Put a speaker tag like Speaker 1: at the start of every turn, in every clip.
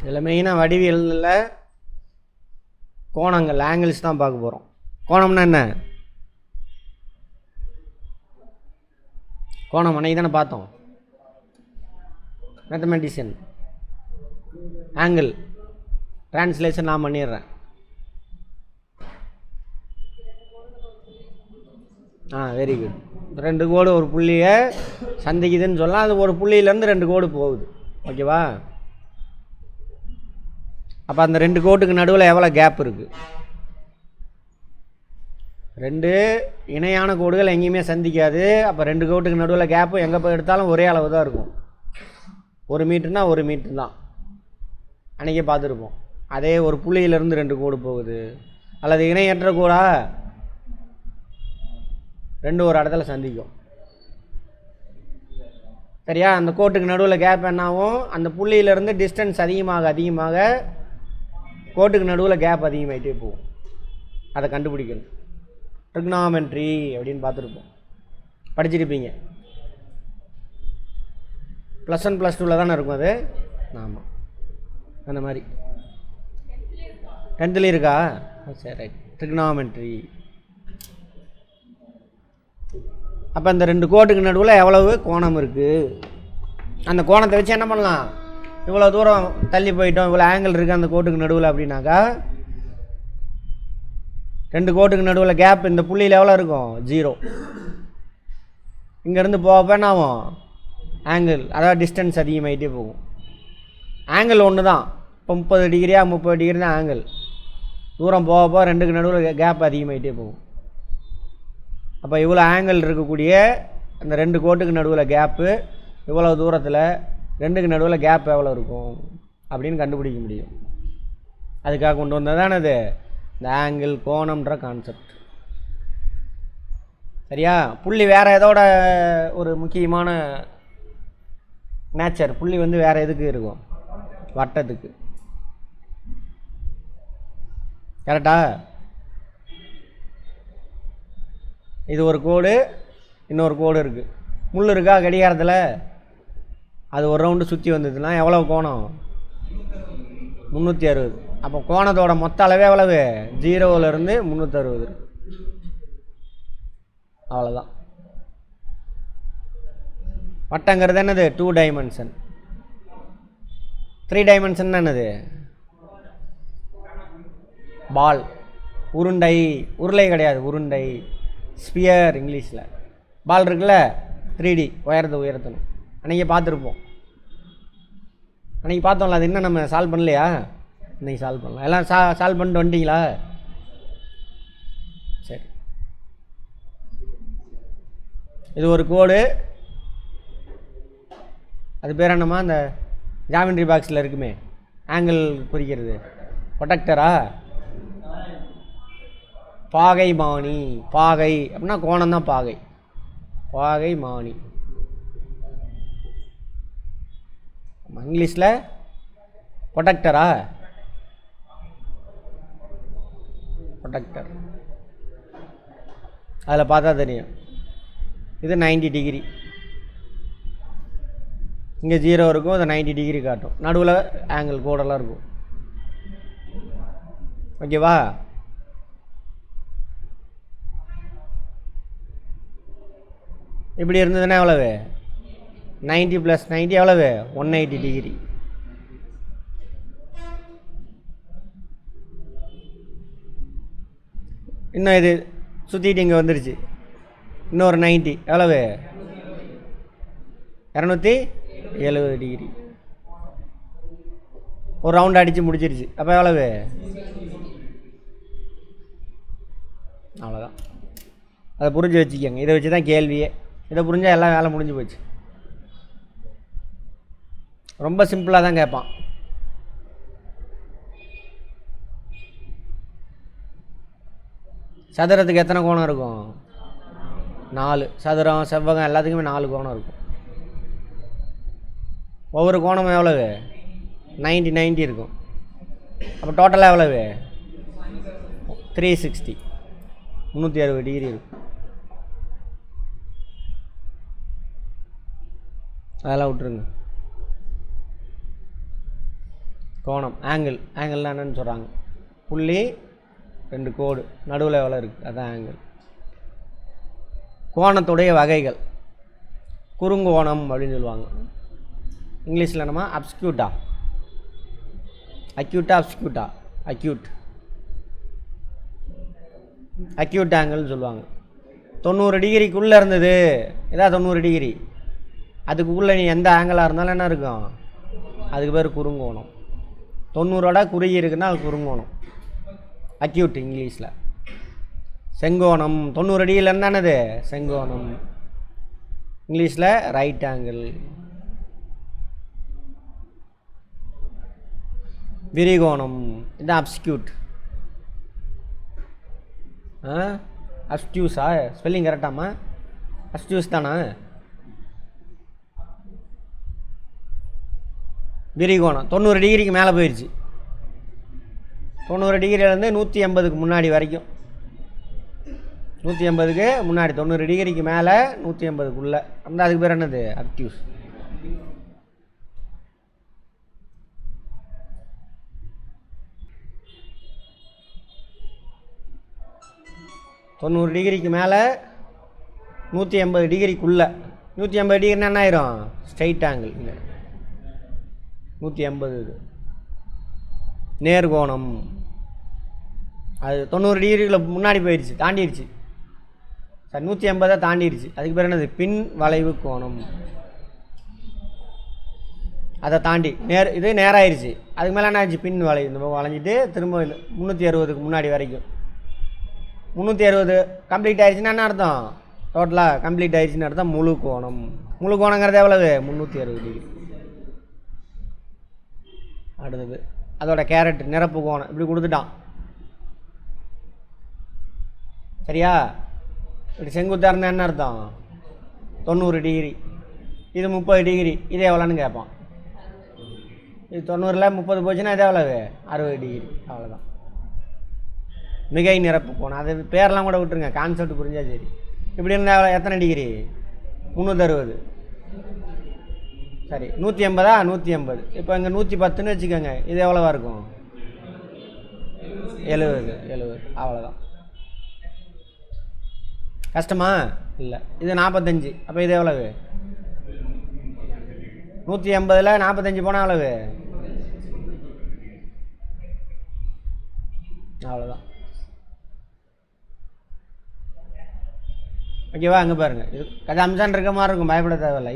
Speaker 1: இதில் மெயினாக வடிவியலில் கோணங்கள் ஆங்கிள்ஸ் தான் பார்க்க போகிறோம். கோணம்னா என்ன? கோணம் அன்னைக்கு தானே பார்த்தோம், மேத்தமெட்டிஷியன். ஆங்கிள் டிரான்ஸ்லேஷன் நான் பண்ணிடுறேன். Very good. 2 கோடு ஒரு புள்ளியை சந்திக்குதுன்னு சொல்லலாம். அது ஒரு புள்ளியிலேருந்து 2 கோடு போகுது. ஓகேவா? அப்போ அந்த 2 கோட்டுக்கு நடுவில் எவ்வளோ கேப் இருக்குது? 2 இணையான கோடுகள் எங்கேயுமே சந்திக்காது. அப்போ 2 கோட்டுக்கு நடுவில் கேப்பு எங்கே போய் எடுத்தாலும் ஒரே அளவு தான் இருக்கும். 1 மீட்டர்னால் 1 மீட்டர் தான். அன்றைக்கே பார்த்துருப்போம். அதே ஒரு புள்ளியிலேருந்து 2 கோடு போகுது. அல்லது இணையற்ற கோடா 2 ஒரு இடத்துல சந்திக்கும். சரியா? அந்த கோட்டுக்கு நடுவில் கேப் என்னாகும்? அந்த புள்ளியிலேருந்து டிஸ்டன்ஸ் அதிகமாக கோட்டுக்கு நடுவில் கேப் அதிகமாகிட்டே போகும். அதை கண்டுபிடிக்கணும். ட்ரிக்னாமெட்ரி அப்படின்னு பார்த்துருப்போம், படிச்சிருப்பீங்க. +1 +2 தானே இருக்கும் அது. ஆமாம், அந்த மாதிரி 10th இருக்கா? சரி, ரைட். ட்ரிக்னாமெட்ரி. அப்போ இந்த 2 கோட்டுக்கு நடுவில் எவ்வளவு கோணம் இருக்குது, அந்த கோணத்தை வச்சு என்ன பண்ணலாம்? இவ்வளோ தூரம் தள்ளி போயிட்டோம், இவ்வளோ ஆங்கிள் இருக்குது அந்த கோட்டுக்கு நடுவில் அப்படின்னாக்கா 2 கோட்டுக்கு நடுவில் கேப் இந்த புள்ளியில் எவ்வளோ இருக்கும்? 0. இங்கேருந்து போகப்போ என்ன ஆகும்? ஆங்கிள், அதாவது டிஸ்டன்ஸ் அதிகமாகிட்டே போகும். ஆங்கிள் ஒன்று தான். இப்போ 30 டிகிரியா 30 டிகிரி தான் ஆங்கிள். தூரம் போகப்போ 2க்கு நடுவில் கேப் அதிகமாகிட்டே போகும். அப்போ இவ்வளோ ஆங்கிள் இருக்கக்கூடிய அந்த 2 கோட்டுக்கு நடுவில் கேப்பு இவ்வளோ தூரத்தில் 2க்கு நடுவில் கேப் எவ்வளோ இருக்கும் அப்படின்னு கண்டுபிடிக்க முடியும். அதுக்காக கொண்டு வந்தது தானே அது இந்த ஆங்கிள், கோணம்ன்ற கான்செப்ட். சரியா? புள்ளி வேறு எதோட ஒரு முக்கியமான நேச்சர், புள்ளி வந்து வேறு எதுக்கு இருக்கும்? வட்டத்துக்கு. கரெக்டா? இது ஒரு கோடு, இன்னொரு கோடு இருக்குது. முள் இருக்கா கடிகாரத்தில்? அது ஒரு ரவுண்டு சுற்றி வந்ததுன்னா எவ்வளோ கோணம்? 360. அப்போ கோணத்தோட மொத்த அளவே எவ்வளவு? 0லேருந்து 360. அவ்வளோதான். வட்டங்கிறது என்னது? 2 டைமென்ஷன். 3 டைமென்ஷன் என்னது? பால், உருண்டை. உருளை கிடையாது, உருண்டை. ஸ்பியர் இங்கிலீஷில். பால் இருக்குல்ல, 3D, உயரத்தணும். அன்றைக்கி பார்த்துருப்போம். அன்றைக்கி பார்த்தோம்ல, அது இன்னும் நம்ம சால்வ் பண்ணலையா? இன்றைக்கி சால்வ் பண்ணலாம். எல்லாம் சால்வ் பண்ணிட்டு வந்துட்டீங்களா? சரி. இது ஒரு கோடு. அது பேர் என்னம்மா? அந்த ஜாமெண்ட்ரி பாக்ஸில் இருக்குமே ஆங்கிள் குறிக்கிறது, ப்ரொடெக்டரா? பாகை மானி. பாகை அப்படின்னா கோணம் தான் பாகை. பாகை மானி. இங்கிலீஷில் ப்ரொடெக்டரா? ப்ரொடெக்டர். அதில் பார்த்தா தெரியும். இது 90 டிகிரி. இங்கே 0 இருக்கும், அது 90 டிகிரி காட்டும். நடுவில் ஆங்கிள் கோடெல்லாம் இருக்கும். ஓகேவா? இப்படி இருந்ததுன்னா எவ்வளவு? 90 + 90 எவ்வளவு? 180 டிகிரி. இன்னும் இது சுற்றிட்டு இங்கே வந்துருச்சு. இன்னொரு 90 எவ்வளவு? 270 டிகிரி. ஒரு ரவுண்ட் அடித்து முடிச்சிருச்சு. அப்போ எவ்வளவு? அவ்வளோதான். அதை புரிஞ்சு வச்சுக்கோங்க. இதை வச்சு தான் கேள்வியே. இதை புரிஞ்சால் எல்லாம் வேலை முடிஞ்சு போச்சு. ரொம்ப சிம்பிளாக தான் கேட்பான். சதுரத்துக்கு எத்தனை கோணம் இருக்கும்? 4. சதுரம், செவ்வகம் எல்லாத்துக்குமே 4 கோணம் இருக்கும். ஒவ்வொரு கோணமும் எவ்வளவு? 90 இருக்கும். அப்போ டோட்டலாக எவ்வளவு? 360, 360 டிகிரி இருக்கும். அதெல்லாம் விட்டுருங்க. கோணம் ஆங்கிள். ஆங்கிள்னா என்னன்னு சொல்கிறாங்க, புள்ளி 2 கோடு நடுவில் எவ்வளோ இருக்குது, அதுதான் ஆங்கிள். கோணத்துடைய வகைகள் குறுங்கோணம் அப்படின்னு சொல்லுவாங்க. இங்கிலீஷில் நம்ம அப்ஸ்கியூட்டா, அக்யூட்டா அப்ஸ்கியூட்டா, அக்யூட் ஆங்கிள்னு சொல்லுவாங்க. 90 டிகிரிக்குள்ளே இருந்தது இதான் 90 டிகிரி. அதுக்குள்ளே நீ எந்த ஆங்கிளாக இருந்தாலும் என்ன இருக்கும், அதுக்கு பேர் குறுங்கோணம். 90ஓட குறுகி இருக்குன்னா அது குறுங்கோணம், அக்யூட் இங்கிலீஷில். செங்கோணம் 90 டிகிரியில் இருந்தானது செங்கோணம், இங்கிலீஷில் ரைட் ஆங்கிள். விரிகோணம் இதுதான் அப்ஸ்கியூட். அப்ஸ்டியூஸா ஸ்பெல்லிங் கரெக்டாமா, அப்ஸ்டியூஸ் தானா. விரிகோணம் 90 டிகிரிக்கு மேலே போயிடுச்சு. 90 டிகிரிலேருந்து 180க்கு முன்னாடி வரைக்கும், 180க்கு முன்னாடி 90 டிகிரிக்கு மேலே 180க்குள்ளே அந்த அதுக்கு பேர் என்னது, அப்டியூஸ். தொண்ணூறு டிகிரிக்கு மேலே 180 டிகிரிக்குள்ளே, 180 டிகிரினா என்ன ஆயிரும், ஸ்ட்ரைட் ஆங்கிள். இங்கே 180 இது நேர்கோணம். அது 90 டிகிரிக்குள்ள முன்னாடி போயிடுச்சு, தாண்டிடுச்சு. சார் 180 தாண்டிடுச்சு, அதுக்கு பேர் என்னது, பின் வளைவு கோணம். அதை தாண்டி இது நேராகிடுச்சு, அதுக்கு மேலே என்ன ஆயிடுச்சு, பின் வளைவு. இந்த பக்கம் வளைஞ்சிட்டு திரும்ப 360க்கு முன்னாடி வரைக்கும். 360 கம்ப்ளீட் ஆயிடுச்சுன்னா என்ன அர்த்தம், டோட்டலாக கம்ப்ளீட் ஆயிடுச்சுன்னு அர்த்தம். முழு கோணம். முழு கோணங்கிறது எவ்வளவு, 360 டிகிரி. அடுத்தது அதோட கேரட் நிரப்பு கோணம் இப்படி கொடுத்துட்டான், சரியா. இப்படி செங்குத்தாக இருந்தால் என்ன அர்த்தம், 90 டிகிரி. இது 30 டிகிரி, இது எவ்வளோன்னு கேட்பான். இது 90ல் 30 போச்சுன்னா இது எவ்வளவு, 60 டிகிரி. அவ்வளோதான் மிகை நிரப்பு கோணம். அது பேரெல்லாம் கூட விட்டுருங்க, கான்செப்ட் புரிஞ்சா சரி. இப்படி இருந்தால் எத்தனை டிகிரி, 360. சரி 180 180. இப்போ இங்கே 110ன்னு வச்சுக்கோங்க, இது எவ்வளோவா இருக்கும், 70. அவ்வளோதான். கஷ்டமா இல்லை. இது 45, அப்போ இது எவ்வளவு, 180ல் 45 போனால் எவ்வளவு, அவ்வளோதான். ஓகேவா. அங்கே பாருங்கள், இது கதை அம்சான் இருக்க மாதிரி இருக்கும், பயப்பட தேவையில்லை.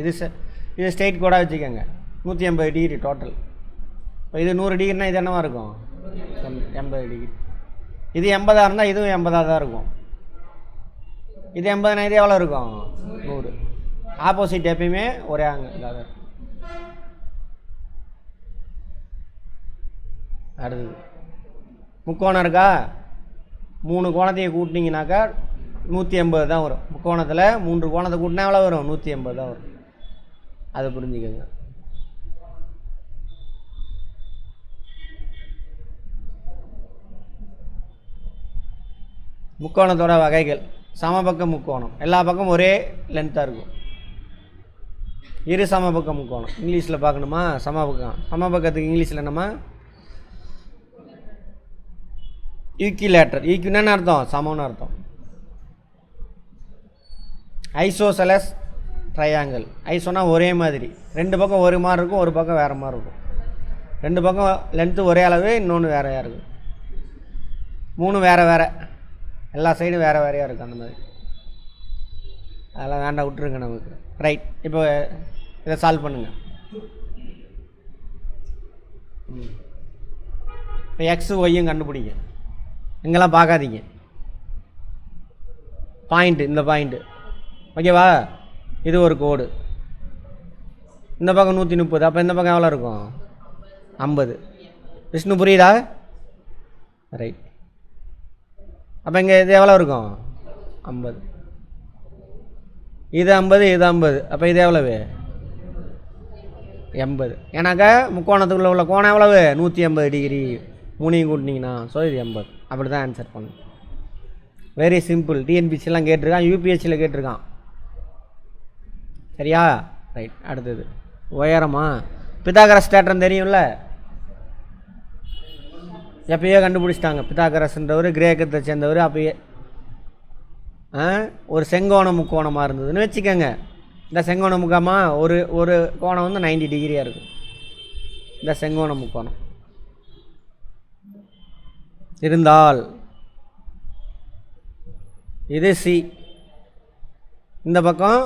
Speaker 1: இது ஸ்ட்ரெயிட் கோடாக வச்சுக்கோங்க, 180 டிகிரி டோட்டல். இப்போ இது 100 டிகிரினா இது என்னவா இருக்கும், 80 டிகிரி. இது 80 இருந்தால் இதுவும் 80 தான் இருக்கும். இது 80னா இது எவ்வளோ இருக்கும், 100. ஆப்போசிட் எப்பயுமே ஒரே ஆங்கிள் இதாக இருக்கும். அடுத்தது முக்கோணம் இருக்கா, 3 கோணத்தையும் கூட்டினீங்கனாக்கா 180 தான் வரும். முக்கோணத்தில் 3 கோணத்தை கூட்டினா எவ்வளோ வரும், 180 தான் வரும். அதை புரிஞ்சுக்கோங்க. முக்கோணத்தோட வகைகள், சமபக்க முக்கோணம், எல்லா பக்கம் ஒரே லென்த்தாக இருக்கும். இரு சமபக்க முக்கோணம் இங்கிலீஷில் பார்க்கணுமா, சமபக்கம். சமபக்கத்துக்கு இங்கிலீஷில் என்னமா, ஈக்விலேட்டர். ஈக்வின்னு அர்த்தம், சமம்னு அர்த்தம். Isosceles triangle. ஐசோனா ஒரே மாதிரி, 2 பக்கம் ஒரு மாதிரி இருக்கும், ஒரு பக்கம் வேறு மாதிரி இருக்கும். 2 பக்கம் லென்த்து ஒரே அளவு, இன்னொன்று வேறையாக இருக்கும். 3 வேறு வேறு, எல்லா சைடும் வேறு வேறையாக இருக்கும். அந்த மாதிரி அதெல்லாம் வேண்டாம், விட்டுருங்க நமக்கு. ரைட், இப்போ இதை சால்வ் பண்ணுங்கள். இப்போ எக்ஸு ஒய்யும் கண்டுபிடிங்க, இங்கெல்லாம் பார்க்காதீங்க. பாயிண்ட்டு, இந்த பாயிண்ட்டு ஓகேவா. இது ஒரு கோடு, இந்த பக்கம் 130, அப்போ இந்த பக்கம் எவ்வளோ இருக்கும், 50. விஷ்ணு புரியுதா, ரைட். அப்போ இங்கே இது எவ்வளோ இருக்கும், 50. இது 50, இது 50, அப்போ இது எவ்வளவு, 80. ஏன்னாக்கா முக்கோணத்துக்குள்ளே உள்ள கோணம் எவ்வளவு, 180 டிகிரி. 3 கூட்டினீங்கன்னா ஸோ இது 80. அப்படி தான் ஆன்சர் பண்ணணும். Very simple. டிஎன்பிசிலாம் கேட்டிருக்கான், யூபிஎஸ்சியில் கேட்டிருக்கான், சரியா. ரைட். அடுத்தது உயரமா, பித்தாகரஸ் தேற்றம் தெரியும்ல, எப்பயே கண்டுபிடிச்சிட்டாங்க. பித்தாகரஸ்ன்றவர் கிரேக்கத்தை சேர்ந்தவர். அப்பயே ஒரு செங்கோண முக்கோணமாக இருந்ததுன்னு வச்சுக்கோங்க. இந்த செங்கோண முக்கமாக ஒரு கோணம் வந்து 90 டிகிரியாக இருக்கும். இந்த செங்கோண முக்கோணம் இருந்தால் இது சி, இந்த பக்கம்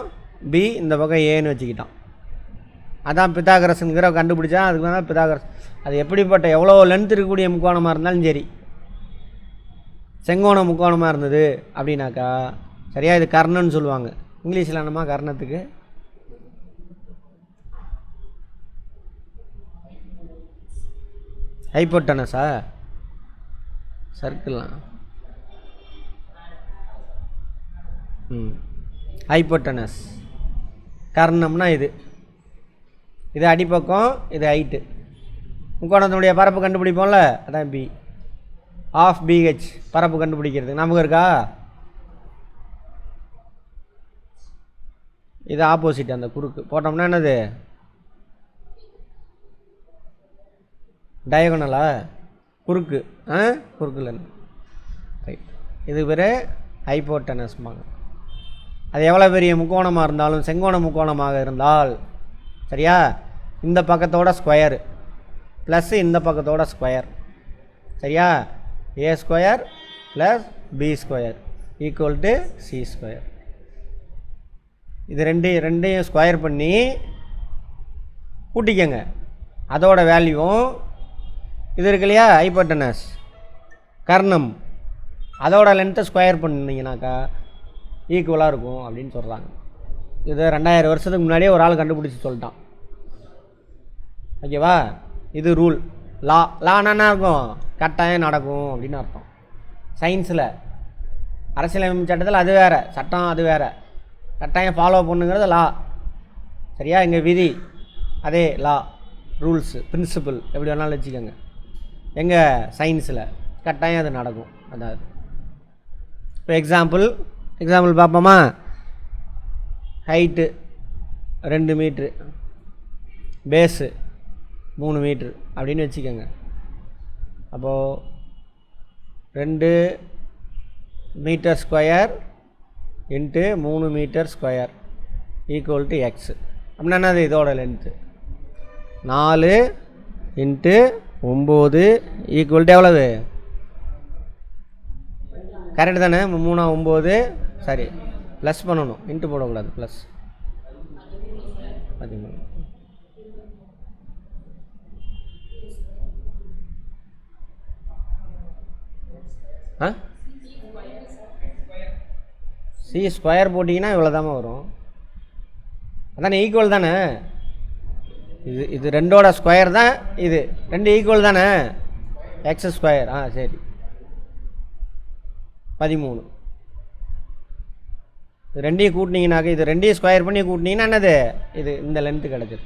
Speaker 1: பி, இந்த பக்கம் ஏன்னு வச்சுக்கிட்டான். அதான் பித்தாகரஸ்ங்கிற கண்டுபிடிச்சா. அதுக்கு தான் பித்தாகரஸ். அது எப்படிப்பட்ட எவ்வளோ லென்த் இருக்கக்கூடிய முக்கோணமாக இருந்தாலும் சரி, செங்கோண முக்கோணமாக இருந்தது அப்படின்னாக்கா சரியா இது கர்ணன்னு சொல்லுவாங்க. இங்கிலீஷில் என்னமா கர்ணத்துக்கு? ஹைப்போட்டனஸா? சர்க்கிள்லாம் ஹைப்போட்டனஸ். கர்ணம்னா இது அடிப்பக்கம், இது ஹைட்டு. முக்கோணத்தினுடைய பரப்பு கண்டுபிடிப்போம்ல, அதான் பி ஆஃப் பிஹெச். பரப்பு கண்டுபிடிக்கிறது நமக்கு இருக்கா? இது ஆப்போசிட். அந்த குறுக்கு போட்டோம்னா என்னது? டயகனலா? குறுக்கு. குறுக்குல ரைட். இது பேர் ஹைப்போட்டனஸ்மாங்க. அது எவ்வளோ பெரிய முக்கோணமாக இருந்தாலும், செங்கோண முக்கோணமாக இருந்தால் சரியா, இந்த பக்கத்தோட ஸ்கொயரு ப்ளஸ் இந்த பக்கத்தோட ஸ்கொயர் சரியா, A square plus B square equal to C square. இது ரெண்டையும் ஸ்கொயர் பண்ணி கூட்டிக்கங்க. அதோட வேல்யூவும் இது இருக்கு இல்லையா, ஹைப்போட்டனஸ் கர்ணம், அதோட லென்த்தை ஸ்கொயர் பண்ணிங்கனாக்கா ஈக்குவலாக இருக்கும் அப்படின்னு சொல்கிறாங்க. இது 2000 வருஷத்துக்கு முன்னாடியே ஒரு ஆள் கண்டுபிடிச்சி சொல்லிட்டான். ஓகேவா? இது ரூல். லானா என்ன இருக்கும்? கட்டாயம் நடக்கும் அப்படின்னு அர்த்தம். சயின்ஸில் அரசியலமைப்பு சட்டத்தில் அது வேறு சட்டம், அது வேறு. கட்டாயம் ஃபாலோ பண்ணுங்கிறது லா சரியா. இங்கே விதி அதே லா, ரூல்ஸு, பிரின்சிபிள் எப்படி வேணாலும் வச்சுக்கோங்க. எங்கள் சயின்ஸில் கட்டாயம் அது நடக்கும். அதாவது இப்போ எக்ஸாம்பிள் பார்ப்போமா? ஹைட்டு 2 மீட்ரு, பேஸு 3 மீட்ரு அப்படின்னு வச்சுக்கோங்க. அப்போது 2 metre square into 3 metre square equal to x. அப்படின்னா என்னது? இதோட லென்த்து 4 இன்ட்டு 9 ஈக்குவல் டு எவ்வளவு? கரெக்டு தானே? 3 9 சரி, ப்ளஸ் பண்ணணும், இன்ட்டு போடக்கூடாது, ப்ளஸ் 13. சி ஸ்கொயர் போட்டிங்கன்னா இவ்வளோ தானே வரும். அதானே ஈக்குவல் தானே? இது ரெண்டோட ஸ்கொயர் தான். இது 2 ஈக்குவல் தானே? X square. சரி 13. இது ரெண்டையும் கூட்டினீங்கனாக்க, இது ரெண்டையும் ஸ்கொயர் பண்ணி கூட்டினீங்கன்னா என்னது? இது இந்த லென்த்து கிடச்சிது.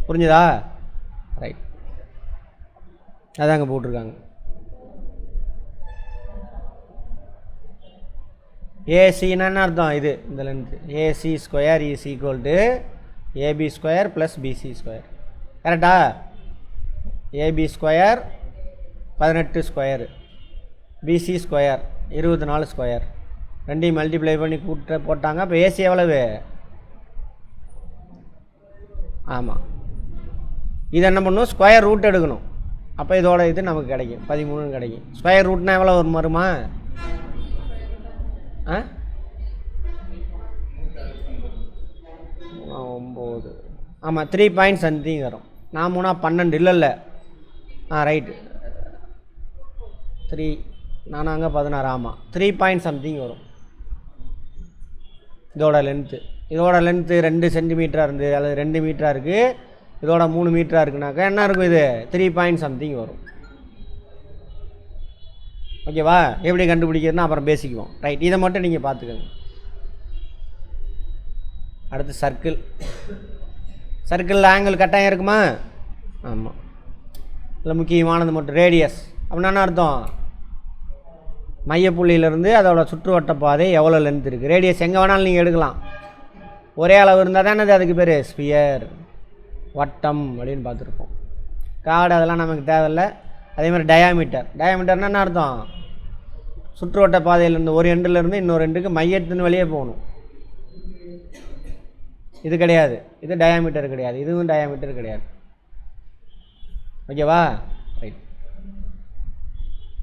Speaker 1: புரிஞ்சுதா? ரைட். அதாங்க போட்டிருக்காங்க. ஏசின்னா என்ன அர்த்தம்? இது இந்த length AC square is equal to AB square plus BC square. கரெக்டா? AB square 18 square, BC square 24 square. ரெண்டையும் மல்டிப்ளை பண்ணி போட்டாங்க. இப்போ ஏசி எவ்வளவு? ஆமாம், இது என்ன பண்ணணும்? ஸ்கொயர் ரூட் எடுக்கணும். அப்போ இதோட இது நமக்கு கிடைக்கும் 13 கிடைக்கும். ஸ்கொயர் ரூட்னா எவ்வளோ வருமா? 9. ஆமாம் 3 பாயிண்ட் சம்திங் வரும். நான் 3 12 இல்லை ரைட்டு 3 நான் அங்கே 16. ஆமாம் 3 பாயிண்ட் சம்திங் வரும் இதோட லென்த்து. இதோட லென்த்து 2 சென்டிமீட்டராக இருந்து அல்லது 2 மீட்டராக இருக்குது. இதோட 3 மீட்டராக இருக்குனாக்கா என்ன இருக்கும்? இது 3 பாயிண்ட் சம்திங் வரும். ஓகேவா? எப்படி கண்டுபிடிக்கிறதுனா அப்புறம் பேசிக்குவோம். ரைட், இதை மட்டும் நீங்கள் பார்த்துக்கோங்க. அடுத்து சர்க்கிள். சர்க்கிளில் ஆங்கிள் கட்டாயம் இருக்குமா? ஆமாம். இதில் முக்கியமானது மட்டும் ரேடியஸ். அப்படின்னா என்ன அர்த்தம்? மையப்புள்ளியிலேருந்து அதோட சுற்றுவட்ட பாதை எவ்வளோ லென்த் இருக்குது. ரேடியஸ் எங்கே வேணாலும் நீங்கள் எடுக்கலாம். ஒரே அளவு இருந்தால் தானே அதுக்கு பேர் ஸ்பியர், வட்டம் அப்படின்னு பார்த்துருப்போம். கார்டு அதெல்லாம் நமக்கு தேவையில்லை. அதே மாதிரி டயாமீட்டர்னா என்ன அர்த்தம்? சுற்றுவட்ட பாதையிலேருந்து ஒரு எண்டுலேருந்து இன்னொரு எண்டுக்கு மையத்தின் வெளியே போகணும். இது கிடையாது, இது டயாமீட்டர் கிடையாது, இதுவும் டயாமீட்டர் கிடையாது. ஓகேவா? ரைட்.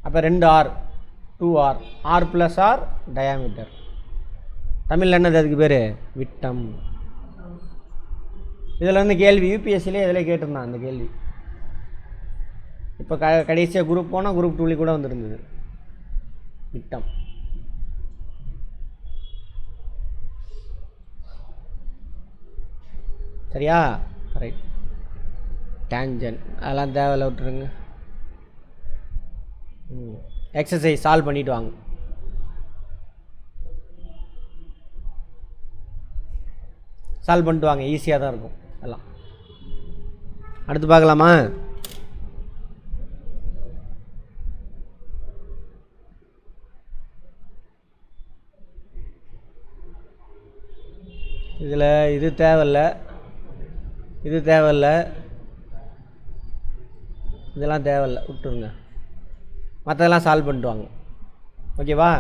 Speaker 1: அப்போ 2R 2R R + R diameter. தமிழில் என்னது அதுக்கு பேர்? விட்டம். இதில் வந்து கேள்வி யூபிஎஸ்சிலே இதில் கேட்டிருந்தான் அந்த கேள்வி. இப்போ கடைசியாக குரூப் போனால் குரூப் 2 கூட வந்துருந்தது விட்டம். சரியா? ரைட். டேஞ்சன் அதெல்லாம் தேவையில்ல, விட்டுருங்க. எக்ஸசைஸ் சால்வ் பண்ணிவிட்டு வாங்க. சால்வ் பண்ணிட்டு வாங்க, ஈஸியாக தான் இருக்கும் எல்லாம். அடுத்து பார்க்கலாமா? இதில் இது தேவையில்லை, இது தேவையில்லை, இதெல்லாம் தேவையில்லை, விட்டுருங்க. மற்றதெல்லாம் சால்வ் பண்ணிட்டு வாங்க. ஓகேவா?